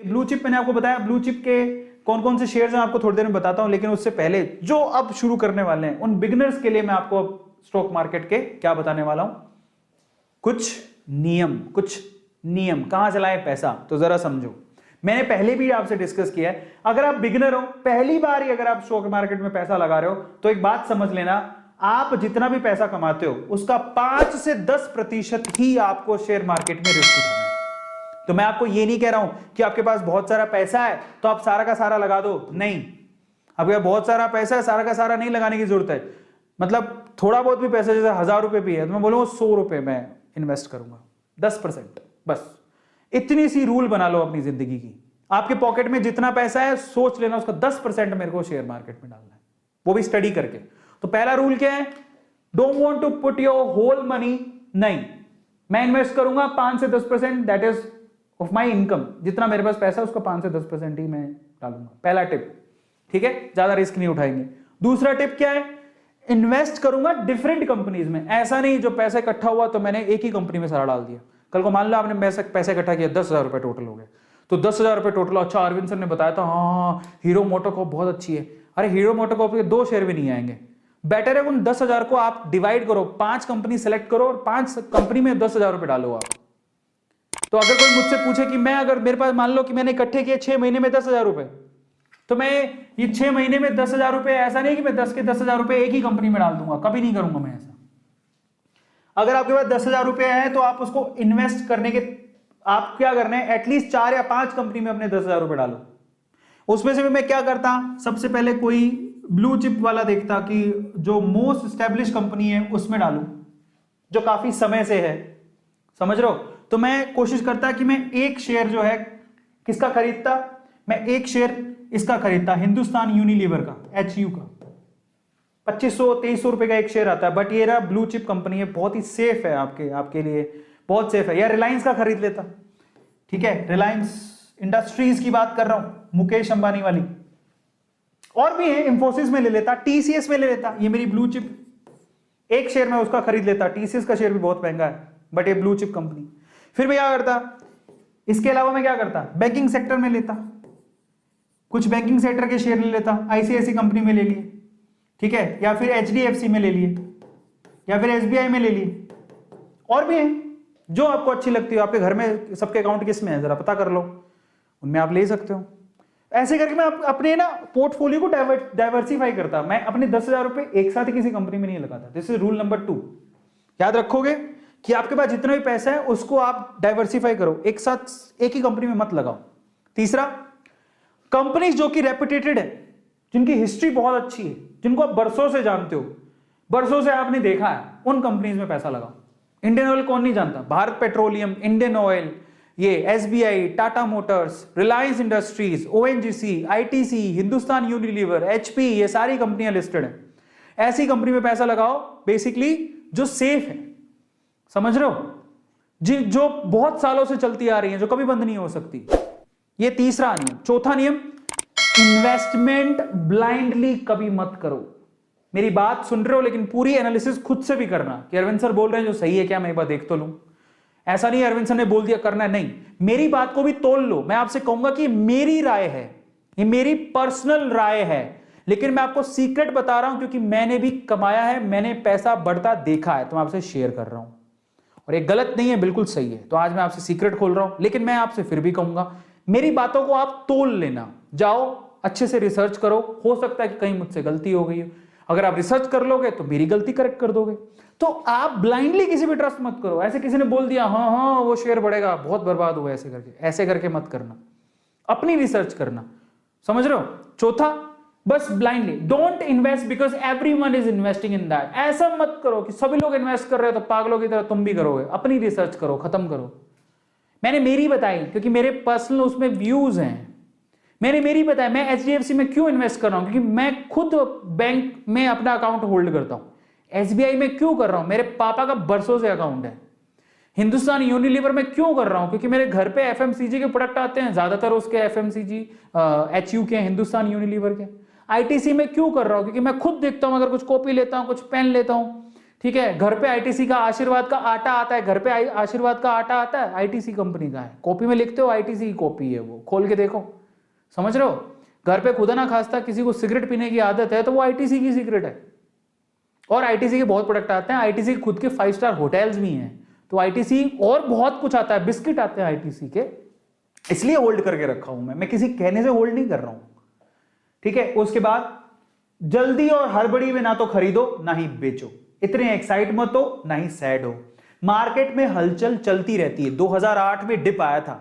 Blue chip मैंने आपको बताया, ब्लू चिप के कौन कौन से शेयर्स हैं आपको थोड़ी देर में बताता हूं, लेकिन उससे पहले जो अब शुरू करने वाले हैं उन बिगिनर्स के लिए मैं आपको स्टॉक मार्केट के क्या बताने वाला हूं, कुछ नियम कहां चलाए पैसा, तो जरा समझो। मैंने पहले भी आपसे डिस्कस किया है, अगर आप बिगिनर हो, पहली बार ही अगर आप स्टॉक मार्केट में पैसा लगा रहे हो, तो एक बात समझ लेना, आप जितना भी पैसा कमाते हो उसका 5 से 10% ही आपको शेयर मार्केट में रिस्क उठाना है। तो मैं आपको ये नहीं कह रहा हूं कि आपके पास बहुत सारा पैसा है तो आप सारा का सारा लगा दो, नहीं। आपके पास बहुत सारा पैसा है, सारा का सारा नहीं लगाने की जरूरत है। मतलब थोड़ा बहुत भी पैसा, जैसे 1000 रुपए भी है तो मैं बोलूंगा 100 रुपए मैं इन्वेस्ट करूंगा, 10%, बस इतनी सी रूल बना लो अपनी जिंदगी की। आपके पॉकेट में जितना पैसा है सोच लेना उसका 10% मेरे को शेयर मार्केट में डालना है, वो भी स्टडी करके। तो पहला रूल क्या है, don't want to put your whole money, नहीं, मैं इन्वेस्ट करूंगा 5 से 10%, that is of my income, जितना मेरे पास पैसा है उसका 5 से 10% ही मैं डालूंगा, पहला टिप, ठीक है, ज्यादा रिस्क नहीं उठाएंगे। दूसरा टिप क्या है, इन्वेस्ट करूंगा डिफरेंट कंपनीज में, ऐसा नहीं जो पैसा इकट्ठा हुआ तो मैंने एक ही कंपनी में सारा डाल दिया। कल को मान लो आपने पैसा इकट्ठा किया, 10,000 रुपए टोटल हो गए, तो 10,000 रुपए टोटल, अच्छा अरविंद सर ने बताया था हाँ हीरो मोटोकॉर्प बहुत अच्छी है, अरे हीरो मोटोकॉर्प के 2 शेयर भी नहीं आएंगे। बेटर है उन 10,000 को आप डिवाइड करो, 5 कंपनी सेलेक्ट करो और 5 कंपनी में 10,000 रुपए डालो आप। तो अगर कोई मुझसे पूछे कि मैं, अगर मेरे पास मान लो कि मैंने इकट्ठे किए 6 महीने में 10,000 रुपए, तो मैं ये 6 महीने में 10,000 रुपए, ऐसा नहीं कि मैं 10 के 10,000 रुपए एक ही कंपनी में डाल दूंगा, कभी नहीं करूंगा मैं ऐसा। अगर आपके पास 10,000 रुपए है तो आप उसको इन्वेस्ट करने के, आप क्या करना है, एटलीस्ट 4 या 5 कंपनी में अपने 10,000 रुपए डालो। उसमें से भी मैं क्या करता, सबसे पहले कोई ब्लू चिप वाला देखता कि जो मोस्ट एस्टेब्लिश कंपनी है उसमें डालूं, जो काफी समय से है, समझ रहे हो। तो मैं कोशिश करता कि मैं एक शेयर जो है किसका खरीदता, मैं एक शेयर इसका खरीदता, हिंदुस्तान यूनिलीवर का, HU का, 2500-2300 रुपए का एक शेयर आता है, बट ये रहा ब्लू चिप कंपनी है, बहुत ही सेफ है आपके लिए, बहुत सेफ है। या रिलायंस का खरीद लेता, ठीक है, रिलायंस इंडस्ट्रीज की बात कर रहा हूं, मुकेश अंबानी वाली, और भी है, इंफोसिस में ले लेता, TCS में ले लेता, ये मेरी ब्लू चिप, एक शेयर में उसका खरीद लेता। TCS का शेयर भी बहुत महंगा है, बट ये ब्लू चिप कंपनी। फिर मैं क्या करता, इसके अलावा मैं क्या करता, बैंकिंग सेक्टर में लेता, कुछ बैंकिंग सेक्टर के शेयर ले लेता, ICICI कंपनी में ले लिए, ठीक है, या फिर HDFC में ले लिए, या फिर SBI में ले लिए, और भी है जो आपको अच्छी लगती है। आपके घर में सबके अकाउंट किस में है जरा पता कर लो, उनमें आप ले सकते हो। ऐसे करके मैं अपने ना पोर्टफोलियो को डाइवर्सिफाई करता। मैं अपने 10,000 रुपए एक साथ ही किसी कंपनी में नहीं लगाता। This is rule number 2। याद रखोगे कि आपके पास जितना भी पैसा है उसको आप डाइवर्सिफाई करो, एक साथ एक ही कंपनी में मत लगाओ। तीसरा, कंपनीज जो कि रेपुटेटेड है, जिनकी हिस्ट्री बहुत अच्छी है, जिनको आप बरसों से जानते हो, बरसों से आपने देखा है, उन कंपनीज में पैसा लगाओ। इंडियन ऑयल कौन नहीं जानता, भारत पेट्रोलियम, इंडियन ऑयल, ये SBI, Tata Motors, Reliance industries, ONGC, ITC, Hindustan Unilever, HP, ये सारी कंपनियां लिस्टेड हैं। ऐसी कंपनी में पैसा लगाओ बेसिकली जो सेफ है, समझ रहे हो, जो बहुत सालों से चलती आ रही है, जो कभी बंद नहीं हो सकती। ये तीसरा नियम। चौथा नियम, इन्वेस्टमेंट ब्लाइंडली कभी मत करो। मेरी बात सुन रहे हो लेकिन पूरी एनालिसिस खुद से भी करना कि अरविंद सर बोल रहे हैं जो सही है क्या, मैं एक बार देख तो लूं। ऐसा नहीं अरविंद सर ने बोल दिया करना है, नहीं, मेरी बात को भी तोल लो। मैं आपसे कहूंगा कि मेरी राय है, ये मेरी पर्सनल राय है, लेकिन मैं आपको सीक्रेट बता रहा हूं क्योंकि मैंने भी कमाया है, मैंने पैसा बढ़ता देखा है, तो मैं आपसे शेयर कर रहा हूं। और ये गलत नहीं है, बिल्कुल सही है। तो आज मैं आपसे सीक्रेट खोल रहा हूं, लेकिन मैं आपसे फिर भी कहूंगा मेरी बातों को आप तोल लेना, जाओ अच्छे से रिसर्च करो, हो सकता है कि कहीं मुझसे गलती हो गई हो। अगर आप रिसर्च कर लोगे तो मेरी गलती करेक्ट कर दोगे। तो आप ब्लाइंडली किसी भी ट्रस्ट मत करो। ऐसे किसी ने बोल दिया हाँ हाँ वो शेयर बढ़ेगा, बहुत बर्बाद हुआ, ऐसे करके मत करना, अपनी रिसर्च करना, समझ रहे हो। चौथा, बस blindly don't invest because everyone is investing in that. ऐसा मत करो कि सभी लोग इन्वेस्ट कर रहे हो तो पागलों की तरह तुम भी करोगे। अपनी रिसर्च करो, खत्म करो। मैंने मेरी बताई क्योंकि मेरे पर्सनल उसमें व्यूज हैं। मैंने मेरी बताया मैं HDFC में क्यों इन्वेस्ट कर रहा हूं, क्योंकि मैं खुद बैंक में अपना अकाउंट होल्ड करता हूं। SBI में क्यों कर रहा हूं, मेरे पापा का बरसों से अकाउंट है। हिंदुस्तान यूनिलीवर में क्यों कर रहा हूं, क्योंकि मेरे घर पे FMCG के प्रोडक्ट आते हैं, ज्यादातर उसके FMCG HU के, हिंदुस्तान यूनिलीवर के। ITC में क्यों कर रहा हूं, क्योंकि मैं खुद देखता हूं, अगर कुछ कॉपी लेता हूं, कुछ पेन लेता हूं, ठीक है, घर पे आईटीसी का आशीर्वाद का आटा आता है, घर पे आशीर्वाद का आटा आता है, आईटीसी कंपनी का है, कॉपी में लिखते हो आईटीसी की कॉपी है, वो खोल के देखो, समझ रहे हो। घर पे खुदा ना खास्ता किसी को सिगरेट पीने की आदत है तो वो आईटीसी की सिगरेट है। और आईटीसी के बहुत प्रोडक्ट आते हैं, आईटीसी के खुद के 5 स्टार होटल्स भी हैं, तो आईटीसी और बहुत कुछ आता है, बिस्किट आते हैं आईटीसी के, इसलिए होल्ड करके रखा हूं मैं किसी कहने से होल्ड नहीं कर रहा हूं। ठीक है, उसके बाद जल्दी और हड़बड़ी में ना तो खरीदो ना ही बेचो, इतने एक्साइट मत हो ना ही सैड हो। मार्केट में हलचल चलती रहती है। 2008 में डिप आया था,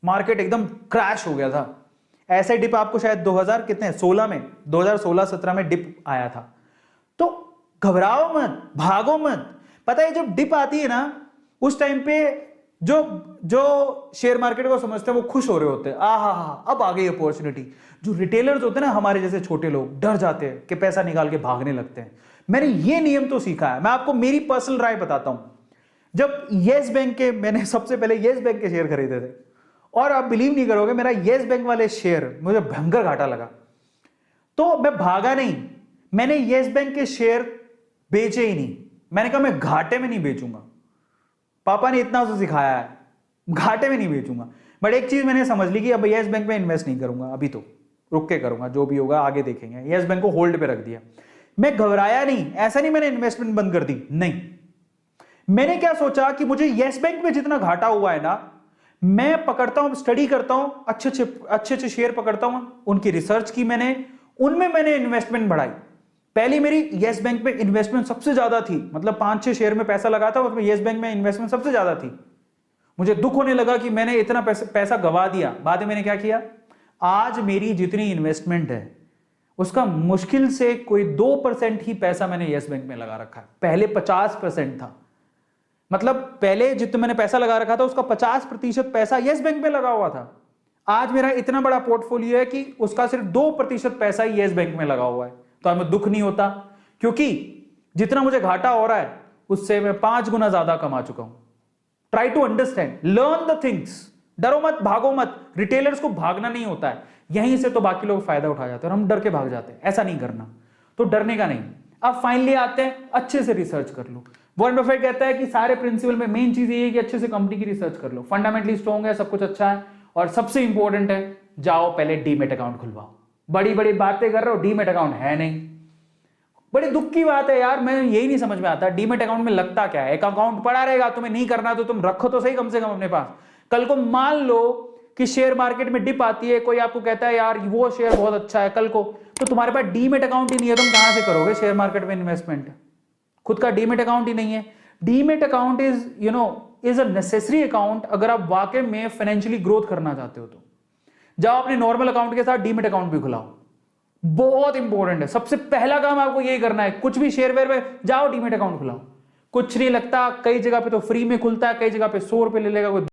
मार्केट एकदम क्रैश हो गया था। ऐसे डिप आपको शायद 2000 कितने 16 में 2016-17 में डिप आया था। तो घबराओ मत, भागो मत। पता है जब डिप आती है ना उस टाइम पे जो शेयर मार्केट को समझते हैं वो खुश हो रहे होते हैं, आहा अब आ गई अपॉर्चुनिटी। जो रिटेलर्स होते हैं ना, हमारे जैसे छोटे लोग, डर जाते हैं कि पैसा निकाल के भागने लगते हैं। मैंने ये नियम तो सीखा है, मैं आपको मेरी पर्सनल राय बताता हूं। जब येस बैंक के, मैंने सबसे पहले येस बैंक के शेयर खरीदे थे, और आप बिलीव नहीं करोगे, मेरा येस बैंक वाले शेयर मुझे भयंकर घाटा लगा, तो मैं भागा नहीं, मैंने येस बैंक के शेयर बेचे ही नहीं। मैंने कहा मैं घाटे में नहीं बेचूंगा, पापा ने इतना तो सिखाया है, घाटे में नहीं बेचूंगा। बट एक चीज मैंने समझ ली कि अब येस बैंक में इन्वेस्ट नहीं करूंगा, अभी तो रुक के करूंगा, जो भी होगा आगे देखेंगे। येस बैंक को होल्ड पे रख दिया। मैं घबराया नहीं, ऐसा नहीं मैंने इन्वेस्टमेंट बंद कर दी, नहीं। मैंने क्या सोचा कि मुझे येस बैंक में जितना घाटा हुआ है ना, मैं पकड़ता हूं, स्टडी करता हूं, अच्छे शेयर पकड़ता हूं, उनकी रिसर्च की मैंने, उनमें मैंने इन्वेस्टमेंट बढ़ाई। पहली मेरी येस बैंक में इन्वेस्टमेंट सबसे ज्यादा थी, मतलब 5-6 शेयर में पैसा लगा था, उसमें येस बैंक में इन्वेस्टमेंट सबसे ज्यादा थी। मुझे दुख होने लगा कि मैंने इतना पैसा गवा दिया। बाद में मैंने क्या किया, आज मेरी जितनी इन्वेस्टमेंट है उसका मुश्किल से कोई 2% ही पैसा मैंने येस बैंक में लगा रखा है। पहले 50% था, मतलब पहले जितना मैंने पैसा लगा रखा था उसका 50% पैसा येस बैंक में लगा हुआ था। आज मेरा इतना बड़ा पोर्टफोलियो है कि उसका सिर्फ 2% पैसा ही येस बैंक में लगा हुआ है। तो हमें दुख नहीं होता, क्योंकि जितना मुझे घाटा हो रहा है उससे मैं 5 गुना ज्यादा कमा चुका हूं। Try to understand, learn the things, डरो मत, भागो मत। रिटेलर्स को भागना नहीं होता है, यहीं से तो बाकी लोग फायदा उठा जाते हैं और हम डर के भाग जाते हैं। ऐसा नहीं करना, तो डरने का नहीं। अब फाइनली आते हैं, अच्छे से रिसर्च कर लो। वॉरेन बफेट कहता है कि सारे प्रिंसिपल में मेन चीज ये है कि अच्छे से कंपनी की रिसर्च कर लो, फंडामेंटली स्ट्रॉन्ग है, सब कुछ अच्छा है, और सबसे इंपॉर्टेंट है जाओ पहले डीमेट अकाउंट खुलवाओ। बड़ी बड़ी बातें कर रहे हो, डीमेट अकाउंट है नहीं। बड़ी दुख की बात है यार, मैं यही नहीं समझ में आता डीमेट अकाउंट में लगता क्या है। एक अकाउंट पड़ा रहेगा, तुम्हें नहीं करना तो तुम रखो तो सही कम से कम अपने पास। कल को मान लो कि शेयर मार्केट में डिप आती है, कोई आपको कहता है यार वो शेयर बहुत अच्छा है, कल को तो तुम्हारे पास डीमेट अकाउंट ही नहीं है, तुम कहां से करोगे शेयर मार्केट में इन्वेस्टमेंट। खुद का डीमेट अकाउंट ही नहीं है। Demat account is a necessary account अगर आप वाकई में फाइनेंशियली ग्रोथ करना चाहते हो। तो जाओ अपने नॉर्मल अकाउंट के साथ डीमेट अकाउंट भी खुलाओ, बहुत इंपॉर्टेंट है। सबसे पहला काम आपको यही करना है, कुछ भी शेयर वेयर में जाओ डीमेट अकाउंट खुलाओ। कुछ नहीं लगता, कई जगह पे तो फ्री में खुलता है, कई जगह पे 100 रुपए ले लेगा कोई।